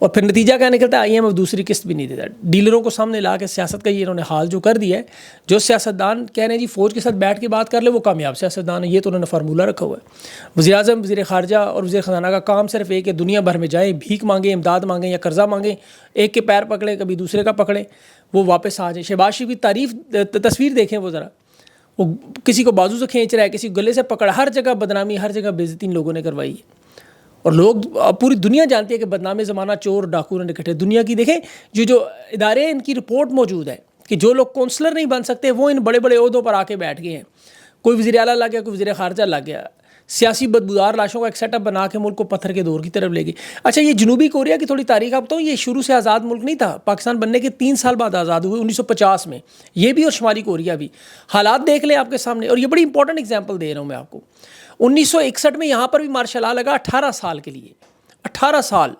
اور پھر نتیجہ کیا نکلتا ہے؟ IMF دوسری قسط بھی نہیں دیتا. ڈیلروں کو سامنے لا کے سیاست کا یہ انہوں نے حال جو کر دیا ہے. جو سیاستدان کہہ رہے ہیں جی فوج کے ساتھ بیٹھ کے بات کر لے وہ کامیاب سیاستدان ہے، یہ تو انہوں نے فارمولہ رکھا ہوا ہے. وزیر اعظم، وزیر خارجہ اور وزیر خزانہ کا کام صرف ایک ہے، دنیا بھر میں جائیں، بھیک مانگیں، امداد مانگیں یا قرضہ مانگیں، ایک کے پیر پکڑیں کبھی دوسرے کا پکڑیں، وہ واپس آ جائیں. شہباز شریف کی تصویر دیکھیں، وہ ذرا وہ کسی کو بازو سے کھینچ رہا ہے، کسی کو گلے سے پکڑ، ہر جگہ بدنامی، ہر جگہ بے عزتی ان لوگوں نے کروائی ہے. اور لوگ پوری دنیا جانتی ہے کہ بدنام زمانہ چور ڈاکو نے اکٹھے. دنیا کی دیکھیں جو ادارے ہیں ان کی رپورٹ موجود ہے کہ جو لوگ کونسلر نہیں بن سکتے وہ ان بڑے بڑے عہدوں پر آ کے بیٹھ گئے ہیں. کوئی وزیر اعلیٰ لگ گیا، کوئی وزیر خارجہ لگ گیا، سیاسی بدبودار لاشوں کا ایک سیٹ اپ بنا کے ملک کو پتھر کے دور کی طرف لے گئی. اچھا، یہ جنوبی کوریا کی تھوڑی تاریخ آپ بتاؤں. یہ شروع سے آزاد ملک نہیں تھا، پاکستان بننے کے 3 سال بعد آزاد ہوئے 1950 میں. یہ بھی اور شمالی کوریا بھی. حالات دیکھ لیں آپ کے سامنے. اور یہ بڑی امپورٹنٹ ایگزامپل دے رہا ہوں میں آپ کو. 1961 میں یہاں پر بھی مارشل لا لگا 18 سال کے لیے، 18 سال.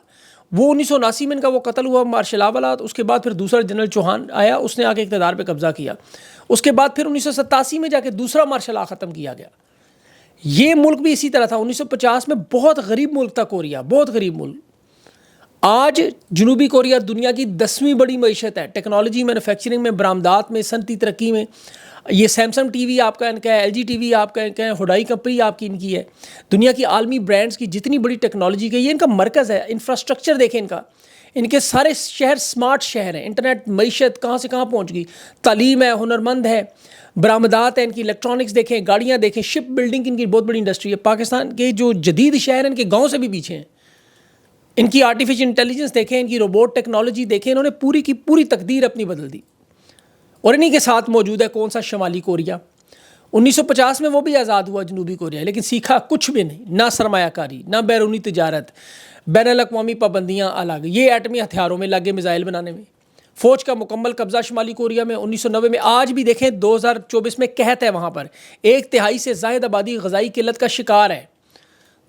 وہ 1979 میں ان کا وہ قتل ہوا مارشل لا والا. اس کے بعد پھر دوسرا جنرل چوہان آیا، اس نے آ کے اقتدار پہ قبضہ کیا. اس کے بعد پھر 1987 میں جا کے دوسرا مارشل لا ختم کیا گیا. یہ ملک بھی اسی طرح تھا. 1950 میں بہت غریب ملک تھا کوریا، بہت غریب ملک. آج جنوبی کوریا دنیا کی 10ویں بڑی معیشت ہے. ٹیکنالوجی، مینوفیکچرنگ میں، برآمدات میں، صنعتی ترقی میں. یہ سیمسنگ ٹی وی آپ کا ان کا ہے، LG ٹی وی آپ کا ان کا ہے، ہوڈائی کمپنی آپ کی ان کی ہے. دنیا کی عالمی برانڈز کی جتنی بڑی ٹیکنالوجی کی، یہ ان کا مرکز ہے. انفراسٹرکچر دیکھیں ان کے سارے شہر سمارٹ شہر ہیں. انٹرنیٹ، معیشت کہاں سے کہاں پہنچ گئی. تعلیم ہے، ہنرمند ہے، برآمدات ہیں ان کی، الیکٹرانکس دیکھیں، گاڑیاں دیکھیں، شپ بلڈنگ ان کی بہت بڑی انڈسٹری ہے. پاکستان کے جو جدید شہر ہیں ان کے گاؤں سے بھی پیچھے ہیں. ان کی آرٹیفیشل انٹیلیجنس دیکھیں، ان کی روبوٹ ٹیکنالوجی دیکھیں. انہوں نے پوری کی پوری تقدیر اپنی بدل دی. اور انہی کے ساتھ موجود ہے کون سا؟ شمالی کوریا. 1950 میں وہ بھی آزاد ہوا جنوبی کوریا، لیکن سیکھا کچھ بھی نہیں. نہ سرمایہ کاری، نہ بیرونی تجارت، بین الاقوامی پابندیاں الگ. یہ ایٹمی ہتھیاروں میں لگے، میزائل بنانے میں. فوج کا مکمل قبضہ شمالی کوریا میں 1990 میں. آج بھی دیکھیں 2024 میں قحط ہے وہاں پر. 1/3 سے زائد آبادی غذائی قلت کا شکار ہے.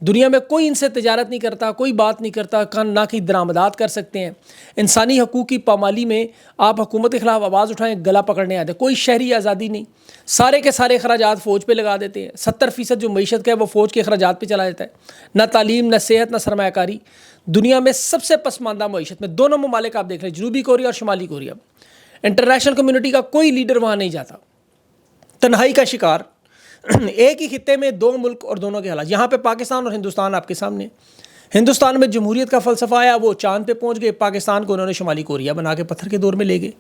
دنیا میں کوئی ان سے تجارت نہیں کرتا، کوئی بات نہیں کرتا، نہ کہ درآمدات کر سکتے ہیں. انسانی حقوق کی پامالی میں آپ حکومت کے خلاف آواز اٹھائیں، گلا پکڑنے آتے. کوئی شہری آزادی نہیں. سارے کے سارے اخراجات فوج پہ لگا دیتے ہیں. 70% جو معیشت کا ہے وہ فوج کے اخراجات پہ چلا جاتا ہے. نہ تعلیم، نہ صحت، نہ سرمایہ کاری. دنیا میں سب سے پسماندہ معیشت میں دونوں ممالک آپ دیکھ رہے ہیں، جنوبی کوریا اور شمالی کوریا. انٹرنیشنل کمیونٹی کا کوئی لیڈر وہاں نہیں جاتا. تنہائی کا شکار. ایک ہی خطے میں 2 ملک اور دونوں کے حالات. یہاں پہ پاکستان اور ہندوستان آپ کے سامنے. ہندوستان میں جمہوریت کا فلسفہ آیا، وہ چاند پہ پہنچ گئے. پاکستان کو انہوں نے شمالی کوریا بنا کے پتھر کے دور میں لے گئے.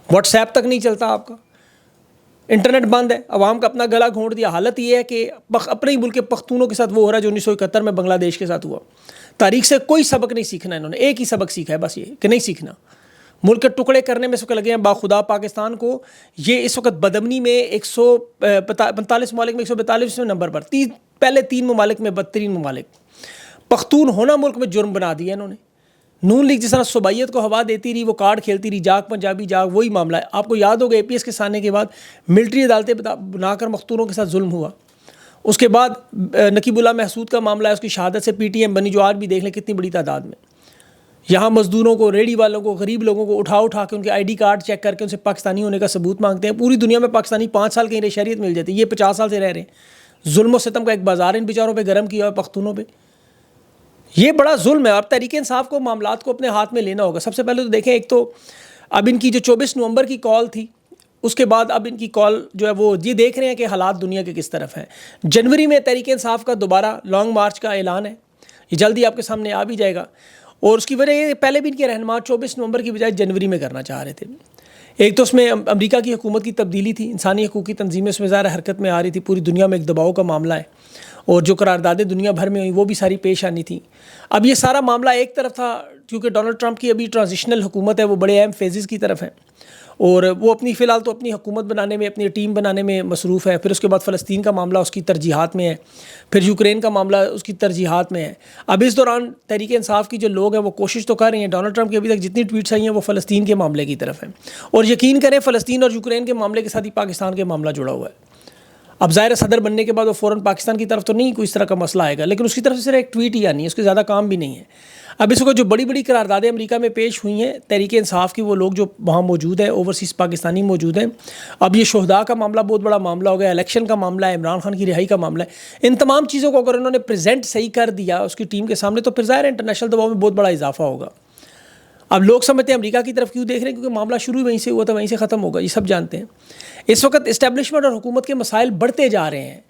واٹس ایپ تک نہیں چلتا آپ کا، انٹرنیٹ بند ہے، عوام کا اپنا گلا گھونٹ دیا. حالت یہ ہے کہ اپنے ہی ملک کے پختونوں کے ساتھ وہ ہو رہا ہے جو 1971 میں بنگلہ دیش کے ساتھ ہوا. تاریخ سے کوئی سبق نہیں سیکھنا انہوں نے. ایک ہی سبق سیکھا ہے بس، یہ کہ نہیں سیکھنا. ملک کے ٹکڑے کرنے میں اس وقت لگے ہیں. باخدا پاکستان کو یہ اس وقت بدامنی میں 145 ممالک میں 142ویں نمبر پر، پہلے 3 ممالک میں 32 ممالک. پختون ہونا ملک میں جرم بنا دیا انہوں نے. نون لیگ جس طرح صوبائیت کو ہوا دیتی رہی، وہ کارڈ کھیلتی رہی، جاگ پنجابی جاگ، وہی معاملہ ہے. آپ کو یاد ہوگا APS کے سامنے کے بعد ملٹری عدالتیں بنا کر مختونوں کے ساتھ ظلم ہوا. اس کے بعد نقیب اللہ محسود کا معاملہ ہے، اس کی شہادت سے PTM بنی، جو آج بھی دیکھ لیں کتنی بڑی تعداد میں. یہاں مزدوروں کو، ریڑھی والوں کو، غریب لوگوں کو اٹھا کے ان کے ID کارڈ چیک کر کے ان سے پاکستانی ہونے کا ثبوت مانگتے ہیں. پوری دنیا میں پاکستانی 5 سال کی شہریت مل جاتی ہے، یہ 50 سال سے رہ رہے ہیں. ظلم و ستم کا ایک بازار ان بیچاروں پہ گرم کیا ہوا پختونوں پہ. یہ بڑا ظلم ہے. اور تحریک انصاف کو معاملات کو اپنے ہاتھ میں لینا ہوگا. سب سے پہلے تو دیکھیں، ایک تو اب ان کی جو 24 نومبر کی کال تھی، اس کے بعد اب ان کی کال جو ہے وہ یہ دیکھ رہے ہیں کہ حالات دنیا کے کس طرف ہیں. جنوری میں تحریک انصاف کا دوبارہ لانگ مارچ کا اعلان ہے، یہ جلدی آپ کے سامنے آ بھی جائے گا. اور اس کی وجہ یہ پہلے بھی ان کے رہنما 24 نومبر کی بجائے جنوری میں کرنا چاہ رہے تھے. ایک تو اس میں امریکہ کی حکومت کی تبدیلی تھی، انسانی حقوق کی تنظیمیں اس میں ظاہر حرکت میں آ رہی تھی. پوری دنیا میں ایک دباؤ کا معاملہ ہے، اور جو قراردادیں دنیا بھر میں ہوئی وہ بھی ساری پیش آنی تھیں. اب یہ سارا معاملہ ایک طرف تھا کیونکہ ڈونلڈ ٹرمپ کی ابھی ٹرانزیشنل حکومت ہے، وہ بڑے اہم فیزز کی طرف ہے، اور وہ فی الحال تو اپنی حکومت بنانے میں، اپنی ٹیم بنانے میں مصروف ہے. پھر اس کے بعد فلسطین کا معاملہ اس کی ترجیحات میں ہے، پھر یوکرین کا معاملہ اس کی ترجیحات میں ہے. اب اس دوران تحریک انصاف کی جو لوگ ہیں وہ کوشش تو کر رہے ہیں. ڈونلڈ ٹرمپ کی ابھی تک جتنی ٹویٹس آئی ہیں وہ فلسطین کے معاملے کی طرف ہیں، اور یقین کریں فلسطین اور یوکرین کے معاملے کے ساتھ ہی پاکستان کے معاملہ جڑا ہوا ہے. اب ظاہر صدر بننے کے بعد وہ فوراً پاکستان کی طرف تو نہیں کوئی اس طرح کا مسئلہ آئے گا، لیکن اس کی طرف سے صرف ایک ٹویٹ ہی آنی ہے، اس کے زیادہ کام بھی نہیں ہے. اب اس وقت جو بڑی بڑی قراردادیں امریکہ میں پیش ہوئی ہیں تحریک انصاف کی، وہ لوگ جو وہاں موجود ہیں، اوورسیز پاکستانی موجود ہیں. اب یہ شہداء کا معاملہ بہت بڑا معاملہ ہو گیا، الیکشن کا معاملہ ہے، عمران خان کی رہائی کا معاملہ ہے. ان تمام چیزوں کو اگر انہوں نے پریزنٹ صحیح کر دیا اس کی ٹیم کے سامنے، تو پھر ظاہر انٹرنیشنل دباؤ میں بہت بڑا اضافہ ہوگا. اب لوگ سمجھتے ہیں امریکہ کی طرف کیوں دیکھ رہے ہیں، کیونکہ معاملہ شروع وہیں سے ہوا تھا، وہیں سے ختم ہوگا، یہ سب جانتے ہیں۔ اس وقت اسٹیبلشمنٹ اور حکومت کے مسائل بڑھتے جا رہے ہیں،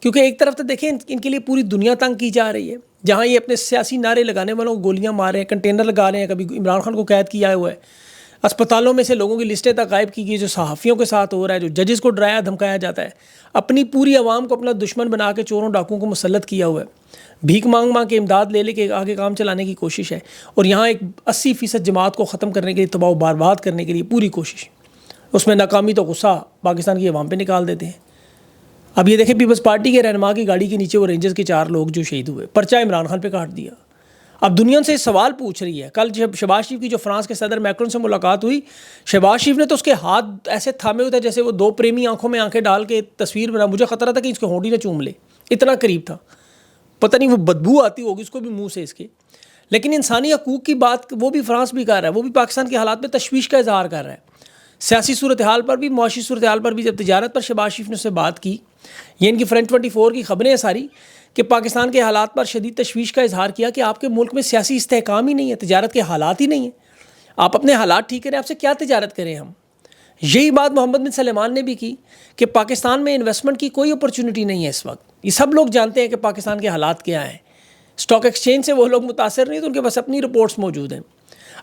کیونکہ ایک طرف تو دیکھیں ان کے لیے پوری دنیا تنگ کی جا رہی ہے، جہاں یہ اپنے سیاسی نعرے لگانے والوں کو گولیاں مار رہے ہیں، کنٹینر لگا رہے ہیں، کبھی عمران خان کو قید کیا ہوا ہے، اسپتالوں میں سے لوگوں کی لسٹیں تک غائب کی گئی، جو صحافیوں کے ساتھ ہو رہا ہے، جو ججز کو ڈرایا دھمکایا جاتا ہے، اپنی پوری عوام کو اپنا دشمن بنا کے چوروں ڈاکوؤں کو مسلط کیا ہوا ہے، بھیک مانگ مانگ کے امداد لے لے کے آگے کام چلانے کی کوشش ہے، اور یہاں ایک 80% جماعت کو ختم کرنے کے لیے، تباہ و برباد کرنے کے لیے پوری کوشش، اس میں ناکامی تو غصہ پاکستان کی عوام پہ نکال دیتے ہیں۔ اب یہ دیکھیں پیپلز پارٹی کے رہنما کی گاڑی کے نیچے وہ رینجرز کے 4 لوگ جو شہید ہوئے، پرچہ عمران خان پہ کاٹ دیا۔ اب دنیا سے سوال پوچھ رہی ہے، کل جب شہباز شریف کی جو فرانس کے صدر میکرون سے ملاقات ہوئی، شہباز شریف نے تو اس کے ہاتھ ایسے تھامے ہوئے تھے جیسے وہ 2 پریمی آنکھوں میں آنکھیں ڈال کے تصویر بنا، مجھے خطرہ تھا کہ اس کے ہونٹ ہی نہ چوم لے، اتنا قریب تھا، پتہ نہیں وہ بدبو آتی ہوگی اس کو بھی منہ سے اس کے۔ لیکن انسانی حقوق کی بات وہ بھی فرانس بھی کر رہا ہے، وہ بھی پاکستان کے حالات میں تشویش کا اظہار کر رہا ہے، سیاسی صورتحال پر بھی، معاشی صورتحال پر بھی۔ جب تجارت پر شہباز شریف نے اس سے بات کی، یہ ان کی فرنٹ 24 کی خبریں ہیں ساری، کہ پاکستان کے حالات پر شدید تشویش کا اظہار کیا کہ آپ کے ملک میں سیاسی استحکام ہی نہیں ہے، تجارت کے حالات ہی نہیں ہیں، آپ اپنے حالات ٹھیک کریں، آپ سے کیا تجارت کریں ہم۔ یہی بات محمد بن سلیمان نے بھی کی کہ پاکستان میں انویسٹمنٹ کی کوئی اپرچونٹی نہیں ہے اس وقت، یہ سب لوگ جانتے ہیں کہ پاکستان کے حالات کیا ہیں، اسٹاک ایکسچینج سے وہ لوگ متاثر نہیں تو ان کے پاس اپنی رپورٹس موجود ہیں۔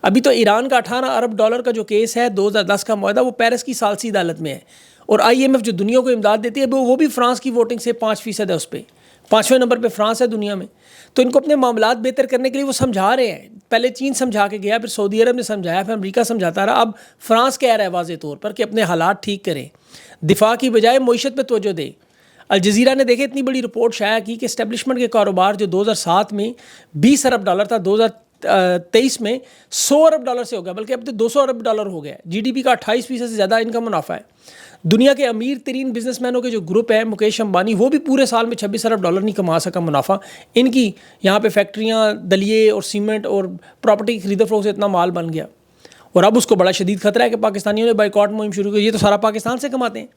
ابھی تو ایران کا 18 ارب ڈالر کا جو کیس ہے 2010 کا معاہدہ، وہ پیرس کی ثالثی عدالت میں ہے، اور IMF جو دنیا کو امداد دیتی ہے وہ بھی فرانس کی ووٹنگ سے 5% ہے، اس پہ 5ویں نمبر پہ فرانس ہے دنیا میں۔ تو ان کو اپنے معاملات بہتر کرنے کے لیے وہ سمجھا رہے ہیں، پہلے چین سمجھا کے گیا، پھر سعودی عرب نے سمجھایا، پھر امریکہ سمجھاتا رہا، اب فرانس کہہ رہا ہے واضح طور پر کہ اپنے حالات ٹھیک کریں، دفاع کی بجائے معیشت پہ توجہ دیں۔ الجزیرہ نے دیکھے اتنی بڑی رپورٹ شائع کی کہ اسٹیبلشمنٹ کے کاروبار جو 2007 میں 20 ارب ڈالر تھا، 2023 میں 100 ارب ڈالر سے ہو گیا، بلکہ اب تو 200 ارب ڈالر ہو گیا، GDP کا 28% سے زیادہ ان کا منافع ہے۔ دنیا کے امیر ترین بزنس مینوں کے جو گروپ ہے، مکیش امبانی، وہ بھی پورے سال میں 26 ارب ڈالر نہیں کما سکا منافع۔ ان کی یہاں پہ فیکٹریاں، دلیے اور سیمنٹ اور پراپرٹی کی خرید و فروخت سے اتنا مال بن گیا، اور اب اس کو بڑا شدید خطرہ ہے کہ پاکستانیوں نے بائیکاٹ مہم شروع کی، یہ تو سارا پاکستان سے کماتے ہیں۔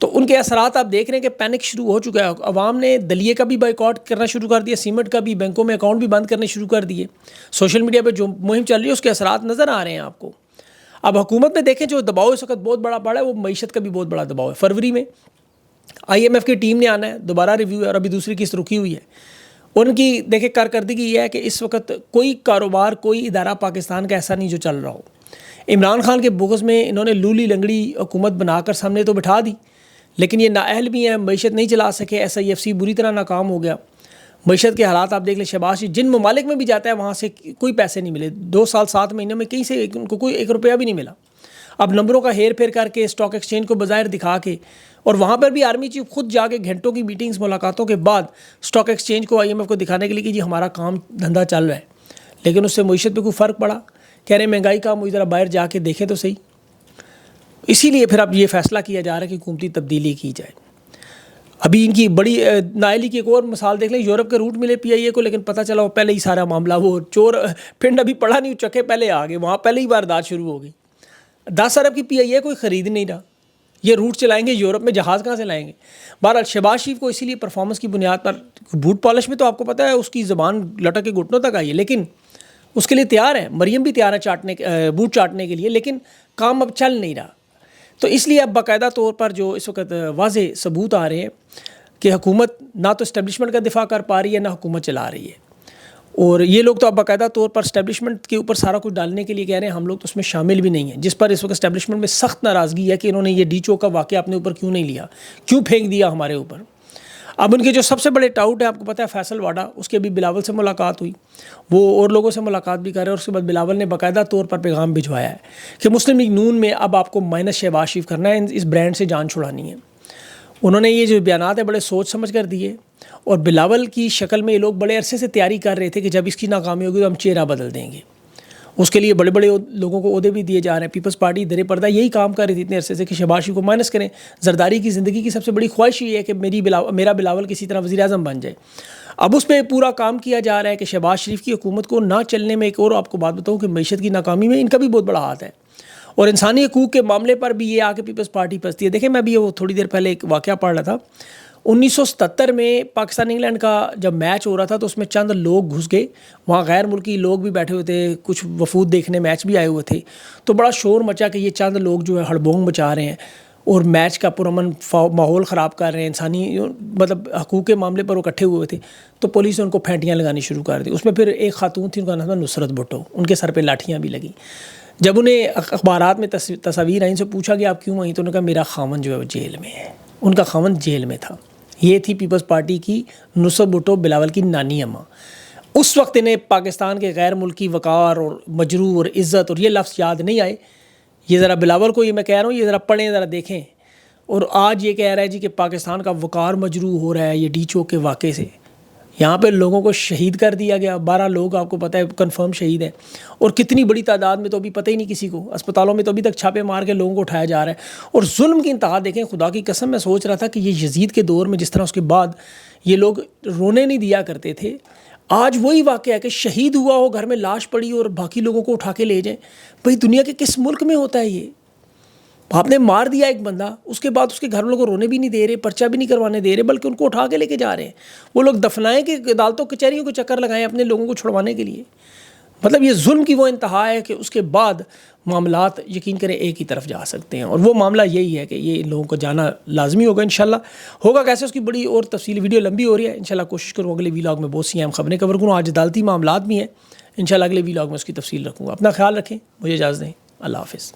تو ان کے اثرات آپ دیکھ رہے ہیں کہ پینک شروع ہو چکا ہے، عوام نے دلیے کا بھی بائیکاٹ کرنا شروع کر دیا، سیمنٹ کا بھی، بینکوں میں اکاؤنٹ بھی بند کرنے شروع کر دیے، سوشل میڈیا پہ جو مہم چل رہی ہے اس کے اثرات نظر آ رہے ہیں آپ کو۔ اب حکومت میں دیکھیں جو دباؤ اس وقت بہت بڑا پڑا ہے، وہ معیشت کا بھی بہت بڑا دباؤ ہے۔ فروری میں IMF کی ٹیم نے آنا ہے، دوبارہ ریویو ہے، اور ابھی دوسری قسط رکی ہوئی ہے۔ ان کی دیکھیں کارکردگی یہ ہے کہ اس وقت کوئی کاروبار، کوئی ادارہ پاکستان کا ایسا نہیں جو چل رہا ہو۔ عمران خان کے بغض میں انہوں نے لولی لنگڑی حکومت بنا کر سامنے تو بٹھا دی، لیکن یہ نااہل بھی ہیں، معیشت نہیں چلا سکے، SIFC بری طرح ناکام ہو گیا۔ معیشت کے حالات آپ دیکھ لیں، شہباز شریف جن ممالک میں بھی جاتا ہے وہاں سے کوئی پیسے نہیں ملے، 2 سال 7 مہینے میں کہیں سے ان کو کوئی 1 روپیہ بھی نہیں ملا۔ اب نمبروں کا ہیر پھیر کر کے، اسٹاک ایکسچینج کو بظاہر دکھا کے، اور وہاں پر بھی آرمی چیف خود جا کے گھنٹوں کی میٹنگز، ملاقاتوں کے بعد اسٹاک ایکسچینج کو، IMF کو دکھانے کے لیے کہ جی ہمارا کام دھندا چل رہا ہے، لیکن اس سے معیشت پہ کوئی فرق پڑا؟ کہہ رہے ہیں مہنگائی کا مجھ ذرا باہر جا کے دیکھیں تو صحیح۔ اسی لیے پھر اب یہ فیصلہ کیا جا رہا ہے کہ حکومتی تبدیلی کی جائے۔ ابھی ان کی بڑی نااہلی کی ایک اور مثال دیکھ لیں، یورپ کے روٹ ملے PIA کو، لیکن پتہ چلا وہ پہلے ہی سارا معاملہ، وہ چور پنڈ ابھی پڑا نہیں، چکے پہلے آ گئے، وہاں پہلے ہی واردات شروع ہو گئی۔ 10 ارب کی PIA کوئی خرید نہیں رہا، یہ روٹ چلائیں گے یورپ میں، جہاز کہاں سے لائیں گے؟ بہرحال شہباز شریف کو اسی لیے پرفارمنس کی بنیاد پر، بوٹ پالش میں تو آپ کو پتہ ہے اس کی زبان لٹک کے گھٹنوں تک آئی ہے، لیکن اس کے لیے تیار ہے، مریم بھی تیار ہے بوٹ چاٹنے کے لیے، لیکن کام اب چل نہیں رہا۔ تو اس لیے اب باقاعدہ طور پر جو اس وقت واضح ثبوت آ رہے ہیں کہ حکومت نہ تو اسٹیبلشمنٹ کا دفاع کر پا رہی ہے، نہ حکومت چلا رہی ہے، اور یہ لوگ تو اب باقاعدہ طور پر اسٹیبلشمنٹ کے اوپر سارا کچھ ڈالنے کے لیے کہہ رہے ہیں ہم لوگ تو اس میں شامل بھی نہیں ہیں، جس پر اس وقت اسٹیبلشمنٹ میں سخت ناراضگی ہے کہ انہوں نے یہ ڈی چو کا واقعہ اپنے اوپر کیوں نہیں لیا، کیوں پھینک دیا ہمارے اوپر۔ اب ان کے جو سب سے بڑے ٹاؤٹ ہیں، آپ کو پتہ ہے فیصل واڈا، اس کے بھی بلاول سے ملاقات ہوئی، وہ اور لوگوں سے ملاقات بھی کر رہے ہیں، اور اس کے بعد بلاول نے باقاعدہ طور پر پیغام بھجوایا ہے کہ مسلم لیگ نون میں اب آپ کو مائنس شہباز شریف کرنا ہے، اس برانڈ سے جان چھڑانی ہے۔ انہوں نے یہ جو بیانات ہیں بڑے سوچ سمجھ کر دیے، اور بلاول کی شکل میں یہ لوگ بڑے عرصے سے تیاری کر رہے تھے کہ جب اس کی ناکامی ہوگی تو ہم چہرہ بدل دیں گے، اس کے لیے بڑے بڑے لوگوں کو عہدے بھی دیے جا رہے ہیں۔ پیپلز پارٹی در پردہ یہی کام کر رہی تھی اتنے عرصے سے کہ شہباز شریف کو مائنس کریں۔ زرداری کی زندگی کی سب سے بڑی خواہش یہ ہے کہ میرا بلاول کسی طرح وزیر اعظم بن جائے۔ اب اس پہ پورا کام کیا جا رہا ہے کہ شہباز شریف کی حکومت کو نہ چلنے میں، ایک اور آپ کو بات بتاؤں کہ معیشت کی ناکامی میں ان کا بھی بہت بڑا ہاتھ ہے، اور انسانی حقوق کے معاملے پر بھی یہ آ کے پیپلز پارٹی پستی ہے۔ دیکھیں میں بھی وہ تھوڑی دیر پہلے ایک واقعہ پڑھ رہا تھا، 1977 میں پاکستان انگلینڈ کا جب میچ ہو رہا تھا تو اس میں چند لوگ گھس گئے، وہاں غیر ملکی لوگ بھی بیٹھے ہوئے تھے، کچھ وفود دیکھنے میچ بھی آئے ہوئے تھے، تو بڑا شور مچا کہ یہ چند لوگ جو ہے ہڑبونگ مچا رہے ہیں اور میچ کا پرامن ماحول خراب کر رہے ہیں، انسانی مطلب حقوق کے معاملے پر وہ اکٹھے ہوئے تھے، تو پولیس نے ان کو پھینٹیاں لگانی شروع کر دی۔ اس میں پھر ایک خاتون تھی، ان کا نام تھا نصرت بھٹو، ان کے سر پہ لاٹھیاں بھی لگیں۔ جب انہیں اخبارات میں تصاویر آئیں، سے پوچھا کہ آپ کیوں آئیں، تو انہوں نے کہا میرا خاوند جو ہے وہ جیل میں ہے۔ ان کا خاوند جیل میں تھا۔ یہ تھی پیپلز پارٹی کی نصرت بھٹو، بلاول کی نانی اماں۔ اس وقت انہیں پاکستان کے غیر ملکی وقار اور مجروح اور عزت اور یہ لفظ یاد نہیں آئے۔ یہ ذرا بلاول کو یہ میں کہہ رہا ہوں، یہ ذرا پڑھیں، ذرا دیکھیں۔ اور آج یہ کہہ رہا ہے جی کہ پاکستان کا وقار مجروح ہو رہا ہے یہ ڈی چوک کے واقعے سے۔ یہاں پہ لوگوں کو شہید کر دیا گیا، 12 لوگ آپ کو پتہ ہے کنفرم شہید ہیں، اور کتنی بڑی تعداد میں تو ابھی پتہ ہی نہیں کسی کو، اسپتالوں میں تو ابھی تک چھاپے مار کے لوگوں کو اٹھایا جا رہا ہے۔ اور ظلم کی انتہا دیکھیں، خدا کی قسم میں سوچ رہا تھا کہ یہ یزید کے دور میں جس طرح اس کے بعد یہ لوگ رونے نہیں دیا کرتے تھے، آج وہی واقعہ ہے کہ شہید ہوا ہو، گھر میں لاش پڑی اور باقی لوگوں کو اٹھا کے لے جائیں۔ بھئی دنیا کے کس ملک میں ہوتا ہے یہ؟ آپ نے مار دیا ایک بندہ، اس کے بعد اس کے گھر والوں کو رونے بھی نہیں دے رہے، پرچہ بھی نہیں کروانے دے رہے، بلکہ ان کو اٹھا کے لے کے جا رہے ہیں۔ وہ لوگ دفنائیں کہ عدالتوں کچہریوں کو چکر لگائیں اپنے لوگوں کو چھڑوانے کے لیے۔ مطلب یہ ظلم کی وہ انتہا ہے کہ اس کے بعد معاملات یقین کریں ایک ہی طرف جا سکتے ہیں، اور وہ معاملہ یہی ہے کہ یہ ان لوگوں کو جانا لازمی ہوگا انشاءاللہ۔ ہوگا کیسے اس کی بڑی اور تفصیلی ویڈیو لمبی ہو رہی ہے، انشاءاللہ کوشش کروں اگلے ویلاگ میں بہت سی اہم خبریں کور کروں۔ آج عدالتی معاملات بھی ہیں، انشاءاللہ اگلے ویلاگ میں اس کی تفصیل رکھوں گا۔ اپنا خیال رکھیں، مجھے اجازت دیں، اللہ حافظ۔